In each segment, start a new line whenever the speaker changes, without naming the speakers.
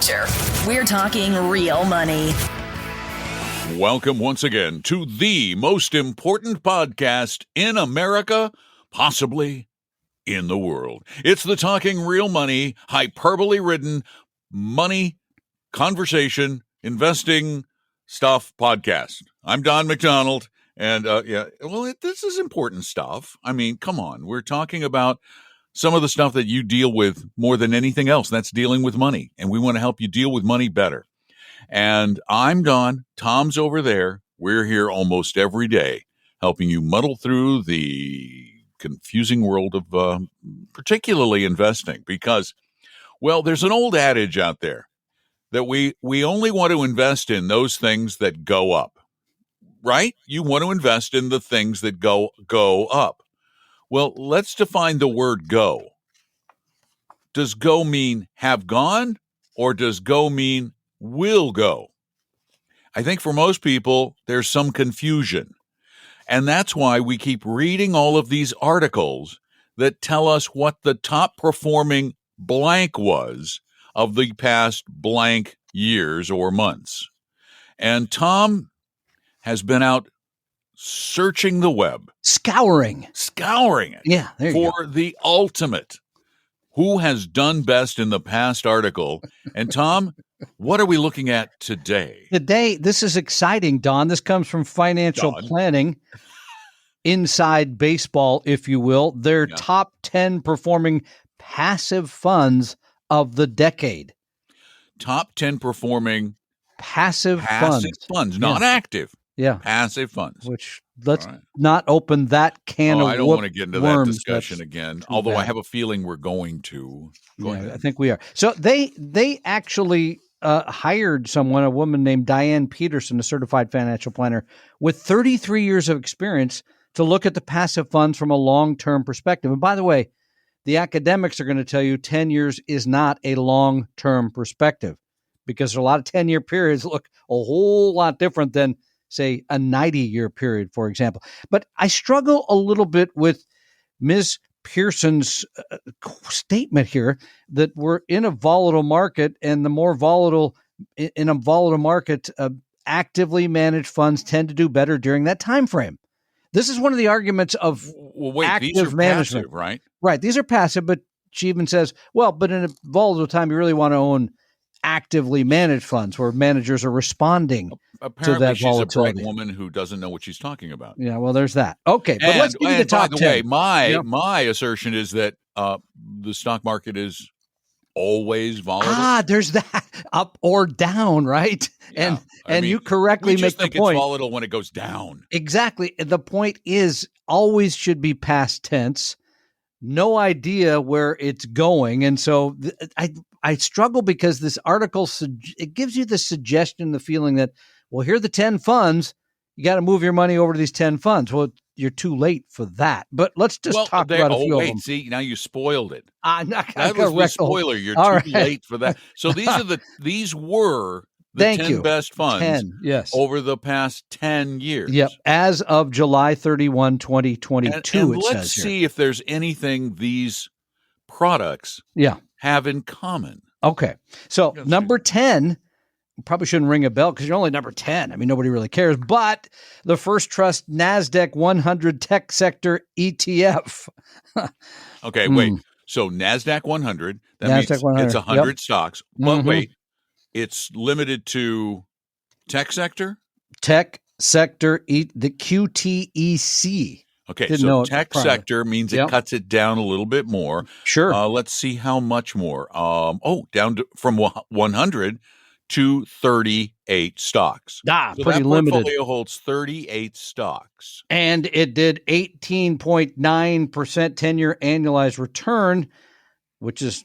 future. We're talking real money.
Welcome once again to the most important podcast in America, possibly in the world. It's the Talking Real Money, hyperbole-ridden money conversation, investing stuff podcast. I'm Don McDonald, and this is important stuff. I mean, come on. We're talking about some of the stuff that you deal with more than anything else. That's dealing with money, and we want to help you deal with money better. And I'm Don. Tom's over there. We're here almost every day helping you muddle through the confusing world of particularly investing because, well, there's an old adage out there that we only want to invest in those things that go up, right? You want to invest in the things that go up. Well, let's define the word go. Does go mean have gone, or does go mean will go? I think for most people, there's some confusion. And that's why we keep reading all of these articles that tell us what the top performing blank was of the past blank years or months. And Tom has been out searching the web. Scouring it.
Yeah, there you
for
go.
the ultimate. Who has done best in the past article? And Tom, what are we looking at today?
Today, this is exciting, Don. This comes from Financial Planning, Inside Baseball, if you will. Their top 10 performing passive funds of the decade.
Top 10 performing
passive
funds, not active.
Yeah.
Passive funds.
Which, let's not open that can of worms.
I don't want to get into that discussion again, although I have a feeling we're going to. Go ahead.
I think we are. So they actually hired a woman named Diane Peterson, a certified financial planner with 33 years of experience, to look at the passive funds from a long-term perspective. And by the way, the academics are going to tell you 10 years is not a long-term perspective because a lot of 10-year periods look a whole lot different than, say, a 90-year period, for example. But I struggle a little bit with Ms. Pearson's statement here that we're in a volatile market, and the more volatile in a volatile market, actively managed funds tend to do better during that time frame. This is one of the arguments of active
these are
management,
passive, right?
Right. These are passive, but she even says, but in a volatile time, you really want to own actively managed funds where managers are responding to that
she's
volatility.
a bright woman who doesn't know what she's talking about.
Yeah, well, there's that. Okay, but let's give you the top 10.
By the way, my assertion is that the stock market is always volatile.
There's that, up or down, right?
Yeah.
And you correctly make the point.
It's volatile when it goes down.
Exactly. The point is always should be past tense. No idea where it's going, and so I struggle because this article it gives you the suggestion, the feeling that, well, here are the 10 funds. You got to move your money over to these 10 funds. Well, you're too late for that. But let's just talk about a few of them.
See, now you spoiled it.
That
was the spoiler. You're too late for that. So these were the 10 best funds over the past 10 years.
Yep. As of July 31, 2022,
and let's see if there's anything these products have in common.
Okay. So number 10, probably shouldn't ring a bell because you're only number 10. I mean, nobody really cares. But the First Trust NASDAQ 100 Tech Sector ETF.
Okay, wait. So NASDAQ 100, that means 100. It's 100 stocks. But wait, it's limited to tech sector?
Tech sector, the QTEC.
Okay, so tech sector means it cuts it down a little bit more.
Sure.
Let's see how much more. Down from 100 to 38 stocks.
So
pretty
that limited.
Portfolio holds 38 stocks.
And it did 18.9% 10-year annualized return, which is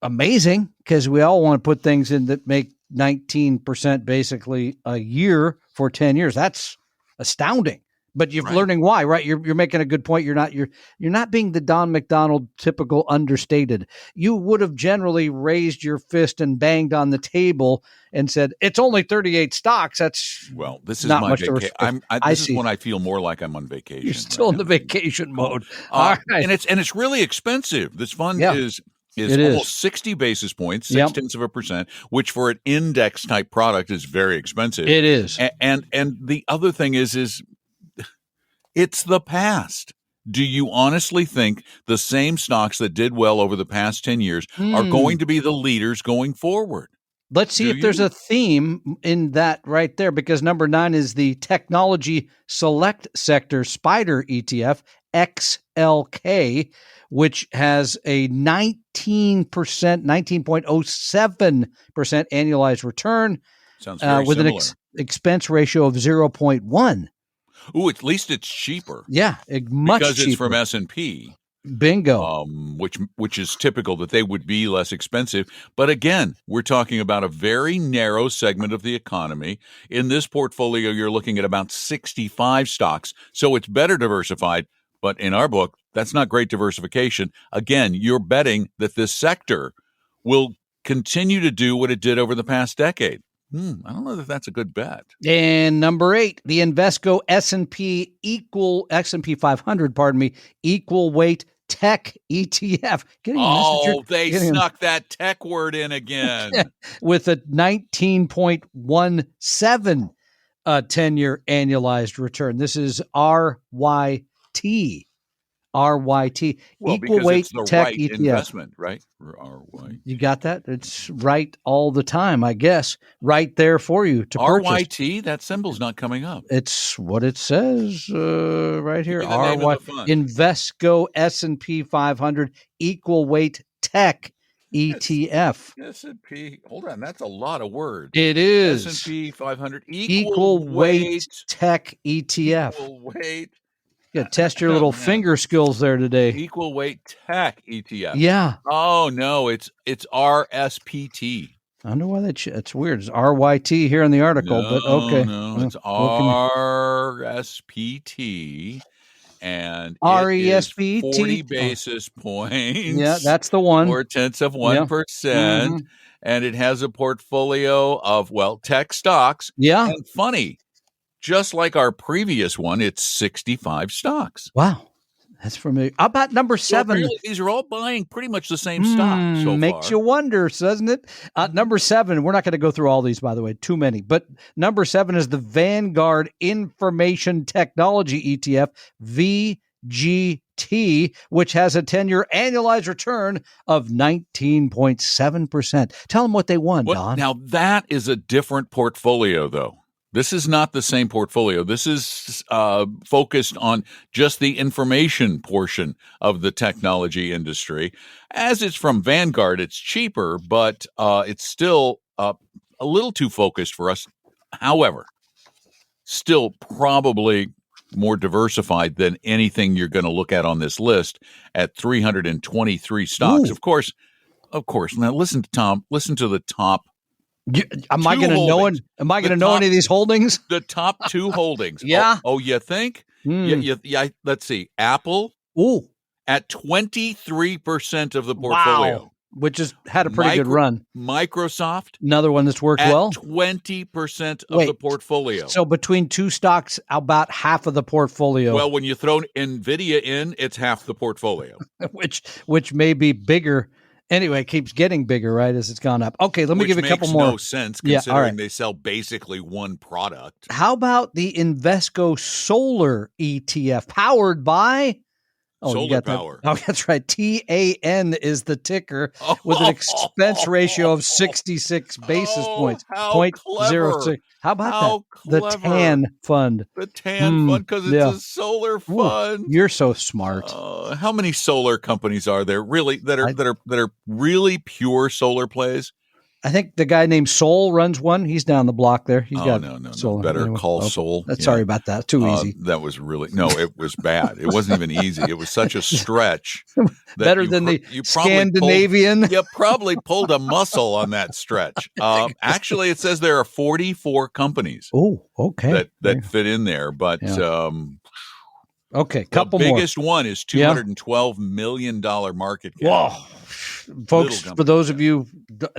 amazing because we all want to put things in that make 19% basically a year for 10 years. That's astounding. But you're learning why, right? You're making a good point. You're not being the Don McDonald typical understated. You would have generally raised your fist and banged on the table and said, "It's only 38 stocks." That's
this is
not
my
much
vacation. This is when I feel more like I'm on vacation.
You're still in the vacation mode.
All right. And it's really expensive. This fund is is
It is.
almost 60 basis points,
Yep.
0.6%, which for an index type product is very expensive.
It is.
And the other thing is it's the past. Do you honestly think the same stocks that did well over the past 10 years are going to be the leaders going forward?
Let's see if there's a theme in that right there, because number 9 is the Technology Select Sector Spider ETF, XLK, which has a 19.07% annualized return.
Sounds very
with
similar.
an expense ratio of 0.1.
Ooh, at least it's cheaper.
Yeah, much
because
cheaper.
it's from S&P.
Bingo.
Which is typical that they would be less expensive. But again, we're talking about a very narrow segment of the economy. In this portfolio, you're looking at about 65 stocks. So it's better diversified. But in our book, that's not great diversification. Again, you're betting that this sector will continue to do what it did over the past decade. I don't know if that's a good bet.
And number 8, the Invesco S&P 500, equal weight tech ETF.
They snuck that tech word in again.
With a 19.17 10-year annualized return. This is RYT. RYT.
Well,
equal
because
weight
it's the
tech
right
ETF.
investment, right? RYT.
You got that? It's right all the time, I guess. Right there for you to purchase.
RYT, that symbol's not coming up.
It's what it says right here.
Give me the name of the fund.
Invesco S&P 500 equal weight tech ETF.
S&P. Hold on, that's a lot of words.
It is.
S&P 500
equal weight tech ETF.
Equal weight.
Yeah, test your little finger skills there today.
Equal weight tech ETF.
Yeah.
Oh no, it's RSPT.
I wonder why it's weird. It's RYT here in the article, but okay.
No, it's RSPT. And
RESPT.
It is 40 basis points.
Yeah, that's the one.
0.4%.
Yeah.
And it has a portfolio of, tech stocks.
Yeah.
And funny, just like our previous one, it's 65 stocks.
Wow. That's familiar. How about number 7?
So these are all buying pretty much the same stock so far.
Makes you wonder, doesn't it? Number 7, we're not going to go through all these, by the way, too many. But number 7 is the Vanguard Information Technology ETF, VGT, which has a 10-year annualized return of 19.7%. Tell them what they won, Don.
Now, that is a different portfolio, though. This is not the same portfolio. This is focused on just the information portion of the technology industry. As it's from Vanguard, it's cheaper, but it's still a little too focused for us. However, still probably more diversified than anything you're going to look at on this list at 323 stocks.
Ooh.
Of course. Now listen to Tom. Listen to the top.
Am I going to know any of these holdings?
The top 2 holdings.
Yeah.
Oh, you think? Yeah. Let's see. Apple.
Ooh.
At 23% of the portfolio.
Wow. Which has had a pretty good run.
Microsoft.
Another one that's worked
at
well.
20% of the portfolio.
So between 2 stocks, about half of the portfolio.
Well, when you throw NVIDIA in, it's half the portfolio.
which may be bigger. Anyway, it keeps getting bigger, right, as it's gone up. Okay, let me give you a couple more.
Which makes no sense considering they sell basically one product.
How about the Invesco Solar ETF powered by
Solar Power?
Oh, that's right. TAN is the ticker with an expense ratio of 66 basis points.
How
0.06. How about that? The TAN fund.
The TAN fund, because it's a solar fund.
You're so smart.
How many solar companies are there really that are really pure solar plays?
I think the guy named Sol runs one. He's down the block there. He's got
no.
Sol.
Better call Sol.
Sorry about that. Too easy.
That was it was bad. It wasn't even easy. It was such a stretch.
Better than the Scandinavian.
You probably pulled a muscle on that stretch. Actually, it says there are 44 companies.
Oh, okay.
That fit in there, but
okay, couple more.
The biggest one is $212 million market cap.
Whoa. Folks, for those of you,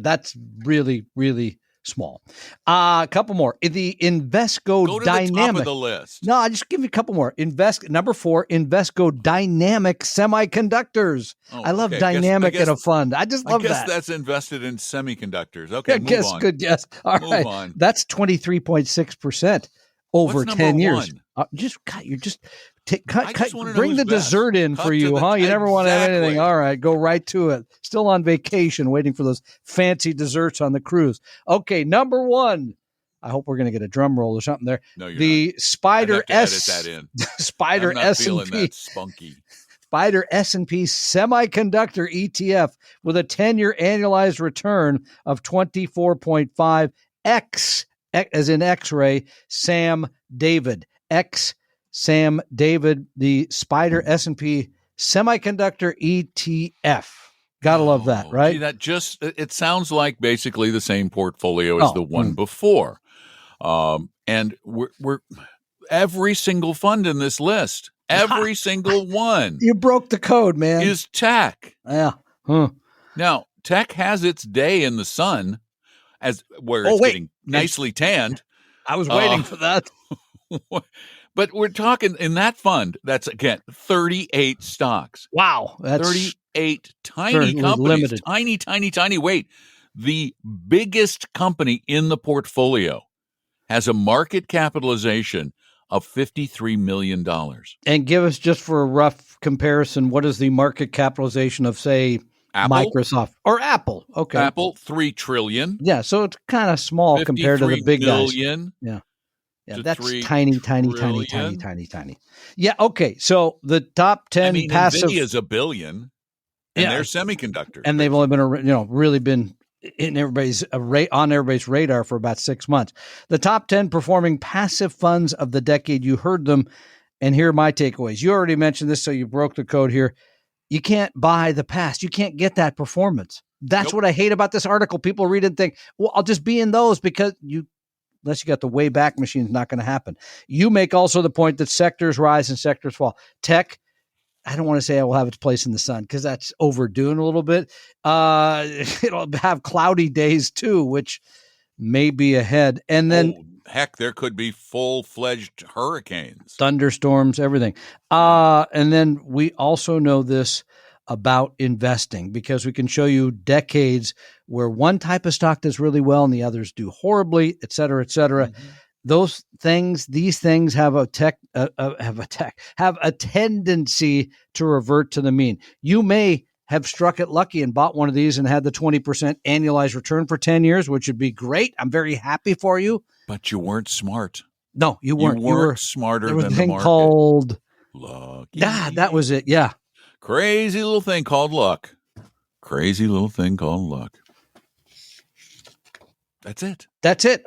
that's really, really small. A couple more. The Invesco
Go to
Dynamic.
the top of the list.
No, I just give you a couple more. Number 4, Invesco Dynamic Semiconductors.
Oh,
I love
okay.
dynamic
I guess,
in a fund. I just love
I guess
that.
that's invested in semiconductors. Okay, move on.
Good guess. All
Move
right.
on.
That's 23.6% over
What's number
10 years.
one?
You're just
I just wanna know
bring
who's
the
best.
dessert in
Cut
for
to
you,
the-
huh? You never want to have anything.
Exactly.
All right, go right to it. Still on vacation, waiting for those fancy desserts on the cruise. Okay, number 1. I hope we're going to get a drum roll or something there.
No, you're
the
not.
Spider
I'd have to edit that in.
Spider
I'm not feeling
S&P
that spunky.
Spider S&P Semiconductor ETF with a 10-year annualized return of 24.5 X, as in X-ray, Sam David. X Sam David, the Spider S&P Semiconductor ETF. Gotta love that, right?
Gee, that just, it sounds like basically the same portfolio as the one before. And we're every single fund in this list, every single one
You broke the code, man.
is tech.
Yeah. Huh.
Now, tech has its day in the sun where it's getting nicely tanned.
I was waiting for that.
But we're talking in that fund, that's again 38 stocks.
Wow. That's
38 tiny companies.
limited.
Tiny. Wait, the biggest company in the portfolio has a market capitalization of $53 million.
And give us, just for a rough comparison, what is the market capitalization of, say,
Apple?
Microsoft or Apple? Okay.
Apple, $3 trillion.
Yeah, so it's kind of small compared to the big
million
guys. Yeah,
to
that's
3
tiny.
trillion.
Yeah, okay. So the top 10 passive,
NVIDIA's $1 billion, and they're semiconductors.
and they've only been, really been in everybody's on everybody's radar for about 6 months. The top 10 performing passive funds of the decade. You heard them, and here are my takeaways. You already mentioned this, so you broke the code here. You can't buy the past. You can't get that performance. That's what I hate about this article. People read it and think, well, I'll just be in those, because unless you got the way back machine, it's not going to happen. You make also the point that sectors rise and sectors fall. Tech, I don't want to say it will have its place in the sun, because that's overdoing a little bit. It'll have cloudy days too, which may be ahead. And then
heck, there could be full-fledged hurricanes,
thunderstorms, everything. And then we also know this about investing, because we can show you decades where one type of stock does really well and the others do horribly, et cetera, et cetera. Mm-hmm. These things have a tendency to revert to the mean. You may have struck it lucky and bought one of these and had the 20% annualized return for 10 years, which would be great. I'm very happy for you.
But you weren't smart.
No, you weren't.
You were smarter than the market.
There was a thing called
luck.
Yeah, that was it. Yeah.
Crazy little thing called luck. That's it.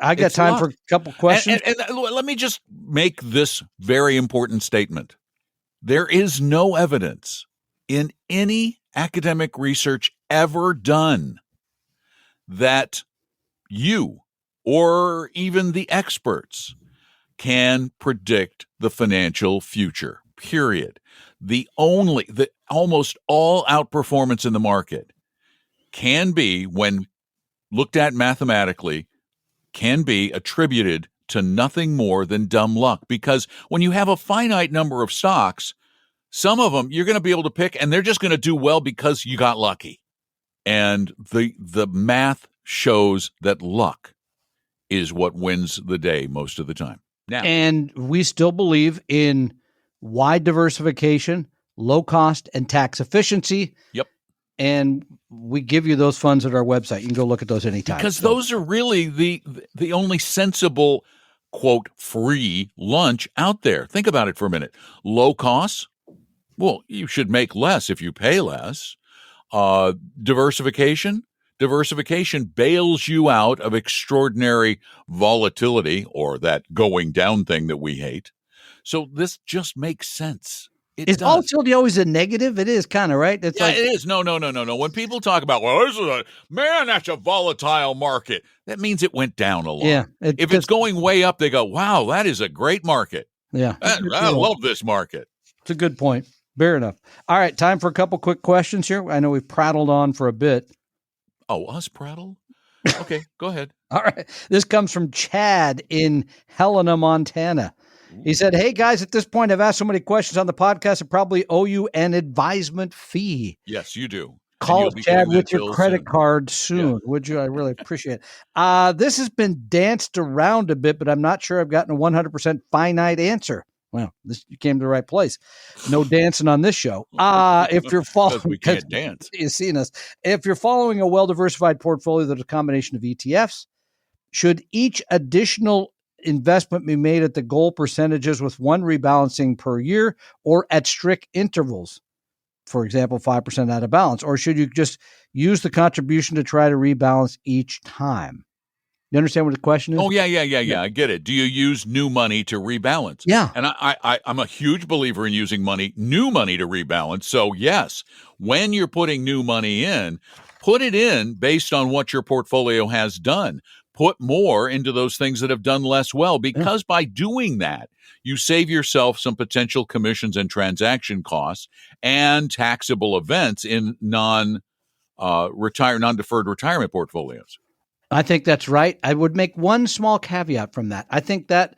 I got time for a couple questions.
And let me just make this very important statement. There is no evidence in any academic research ever done that you or even the experts can predict the financial future, period. The almost all outperformance in the market can be, when looked at mathematically, can be attributed to nothing more than dumb luck. Because when you have a finite number of stocks, some of them you're going to be able to pick, and they're just going to do well because you got lucky. And the math shows that luck is what wins the day most of the time. Now,
and we still believe in wide diversification, low cost, and tax efficiency.
Yep.
And we give you those funds at our website. You can go look at those anytime.
Because those are really the only sensible, quote, free lunch out there. Think about it for a minute. Low costs? Well, you should make less if you pay less. Diversification? Diversification bails you out of extraordinary volatility, or that going down thing that we hate. So this just makes sense.
Is volatility always a negative? It is kind of, right?
It is. No. When people talk about, well, that's a volatile market, that means it went down a lot.
Yeah.
If it's going way up, they go, wow, that is a great market.
Yeah.
I love this market.
It's a good point. Fair enough. All right. Time for a couple quick questions here. I know we've prattled on for a bit.
Oh, us prattle? Okay, go ahead.
All right. This comes from Chad in Helena, Montana. He said, "Hey guys, at this point, I've asked so many questions on the podcast, I probably owe you an advisement fee.
Yes, you do. And
Call
you'll
us,
be
Chad,
getting that
with your
bill
credit
soon.
card
Yeah.
soon. Would you? I really appreciate it. This has been danced around a bit, but I'm not sure I've gotten a 100% finite answer. Well, you came to the right place. No dancing on this show. If you're following,
Because we can't dance.
you've seen us. If you're following a well-diversified portfolio that's a combination of ETFs, should each additional investment be made at the goal percentages with one rebalancing per year or at strict intervals? For example, 5% out of balance, or should you just use the contribution to try to rebalance each time? You understand what the question is?
Oh, yeah. I get it. Do you use new money to rebalance?
Yeah.
And I'm a huge believer in using new money to rebalance. So, yes, when you're putting new money in, put it in based on what your portfolio has done. Put more into those things that have done less well, because by doing that, you save yourself some potential commissions and transaction costs and taxable events in non-deferred retirement portfolios.
I think that's right. I would make one small caveat from that. I think that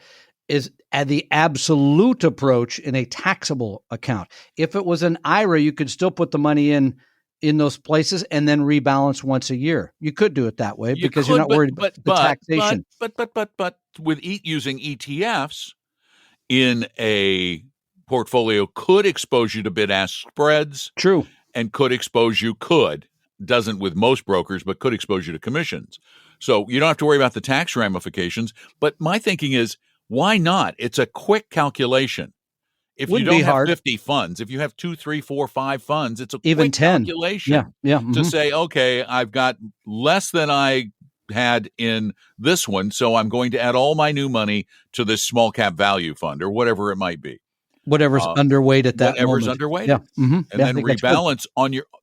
is the absolute approach in a taxable account. If it was an IRA, you could still put the money in those places and then rebalance once a year. You could do it that way because you're not worried about the taxation.
But with using ETFs in a portfolio could expose you to bid-ask spreads.
True.
And doesn't with most brokers, but could expose you to commissions. So you don't have to worry about the tax ramifications. But my thinking is, why not? It's a quick calculation. If you don't have 50 funds, if you have 2, 3, 4, 5 funds, it's a
even
quick
10
calculation to say, okay, I've got less than I had in this one, so I'm going to add all my new money to this small cap value fund or whatever it might be.
Whatever's underweight at that moment.
Whatever's underweight.
Yeah. Mm-hmm.
And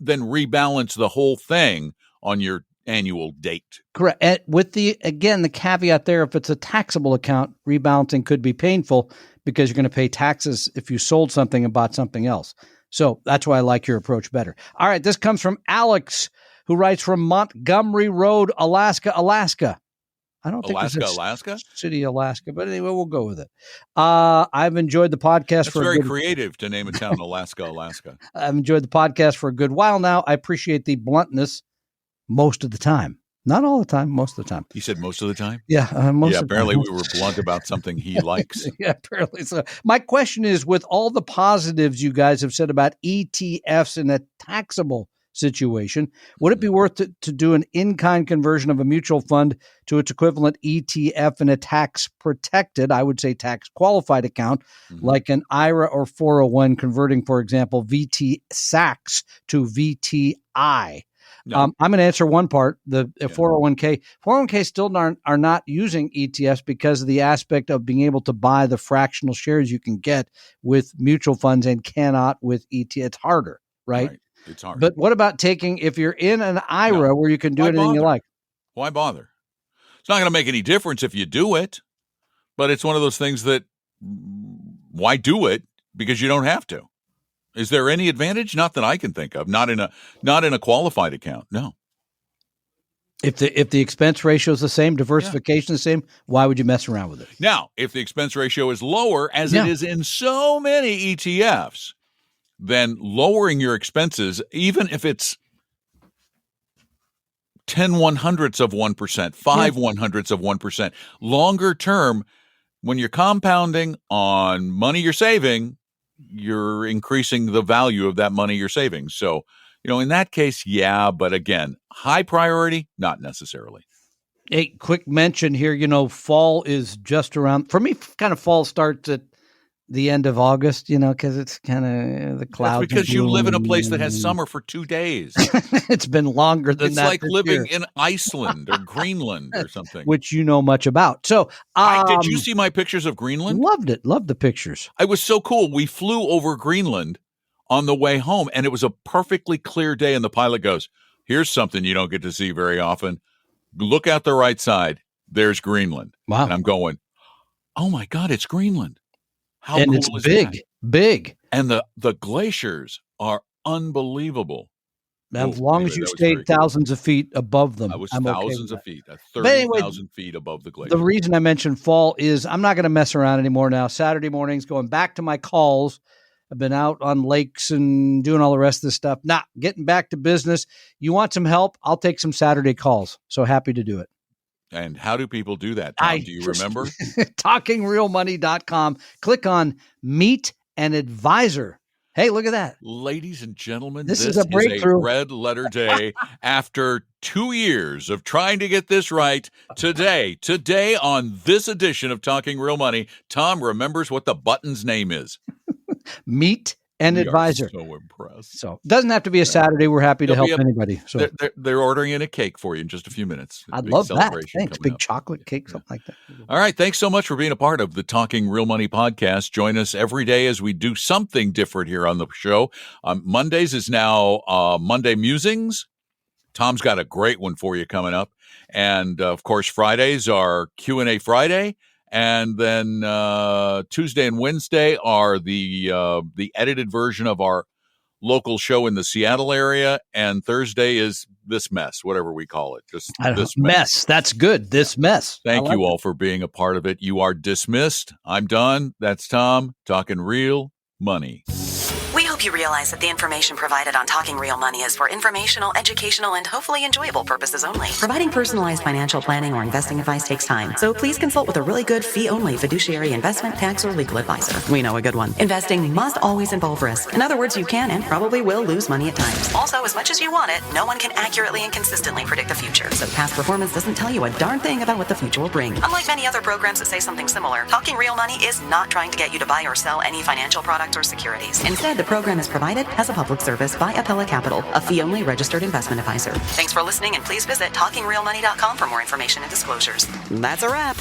then rebalance the whole thing on your annual date.
Correct. And with the caveat there, if it's a taxable account, rebalancing could be painful because you're going to pay taxes if you sold something and bought something else. So that's why I like your approach better. All right. This comes from Alex, who writes from Montgomery Road, Alaska. I don't think
Alaska?
City, Alaska, but anyway, we'll go with it. I've enjoyed the podcast.
That's very creative to name a town Alaska.
I've enjoyed the podcast for a good while now. I appreciate the bluntness most of the time. Not all the time, most of the time.
He said most of the time?
Yeah.
Apparently we were blunt about something he likes.
Yeah, apparently so. My question is, with all the positives you guys have said about ETFs in a taxable situation, would it be worth it to do an in-kind conversion of a mutual fund to its equivalent ETF in a tax-protected, I would say tax-qualified account, like an IRA or 401, converting, for example, VT SACs to VTI?
No.
I'm going to answer one part. The 401k still are not using ETFs because of the aspect of being able to buy the fractional shares you can get with mutual funds and cannot with ETF. It's harder, right?
It's hard.
But what about if you're in an IRA where you can do anything you like?
Why bother? It's not going to make any difference if you do it, but it's one of those things that why do it? Because you don't have to. Is there any advantage? Not that I can think of. Not in a qualified account. No.
If the expense ratio is the same, diversification is the same, why would you mess around with it?
Now, if the expense ratio is lower, as it is in so many ETFs, then lowering your expenses, even if it's 10 100ths of 1%, 5 100ths of 1%, longer term, when you're compounding on money you're saving, you're increasing the value of that money you're saving. So, in that case, but again, high priority, not necessarily.
A quick mention here, fall is just around, for me, kind of fall starts at the end of August, because it's kind of the clouds.
That's because you live in a place that has summer for 2 days.
It's been longer than that.
It's like living in Iceland or Greenland or something.
Which you know much about. So,
did you see my pictures of Greenland?
Loved it. Loved the pictures.
It was so cool. We flew over Greenland on the way home, and it was a perfectly clear day. And the pilot goes, "Here's something you don't get to see very often. Look out the right side. There's Greenland."
Wow.
And I'm going, "Oh my God, it's Greenland." How
and
cool
it's
is
big. And
the glaciers are unbelievable.
As long as you stayed thousands of feet above them.
I was
I'm
thousands
okay
of feet,
But anyway,
30,000 feet above the glacier.
the reason I mentioned fall is I'm not going to mess around anymore now. Saturday mornings, going back to my calls. I've been out on lakes and doing all the rest of this stuff. Getting back to business. You want some help? I'll take some Saturday calls. So happy to do it.
And how do people do that, Tom? Do you remember?
TalkingRealMoney.com. Click on Meet an Advisor. Hey, look at that.
Ladies and gentlemen,
this is a breakthrough.
Red letter day. After 2 years of trying to get this right, today on this edition of Talking Real Money, Tom remembers what the button's name is.
Meet an Advisor.
So impressed.
So it doesn't have to be a Saturday. We're happy to help anybody. So
they're ordering in a cake for you in just a few minutes.
I'd love that. Thanks. Big chocolate cake, something like that.
All right. Thanks so much for being a part of the Talking Real Money podcast. Join us every day as we do something different here on the show. Mondays is now Monday Musings. Tom's got a great one for you coming up. And of course, Fridays are Q&A Friday. And then Tuesday and Wednesday are the edited version of our local show in the Seattle area. And Thursday is This Mess, whatever we call it. Just this mess.
That's good. This mess.
Thank you all for being a part of it. You are dismissed. I'm done. That's Tom talking real money.
We hope you realize that the information provided on Talking Real Money is for informational, educational, and hopefully enjoyable purposes only. Providing personalized financial planning or investing advice takes time, so please consult with a really good fee-only fiduciary investment, tax, or legal advisor. We know a good one. Investing must always involve risk. In other words, you can and probably will lose money at times. Also, as much as you want it, no one can accurately and consistently predict the future, so past performance doesn't tell you a darn thing about what the future will bring. Unlike many other programs that say something similar, Talking Real Money is not trying to get you to buy or sell any financial products or securities. Instead, the program is provided as a public service by Appella Capital, a fee-only registered investment advisor. Thanks for listening, and please visit TalkingRealMoney.com for more information and disclosures. That's a wrap.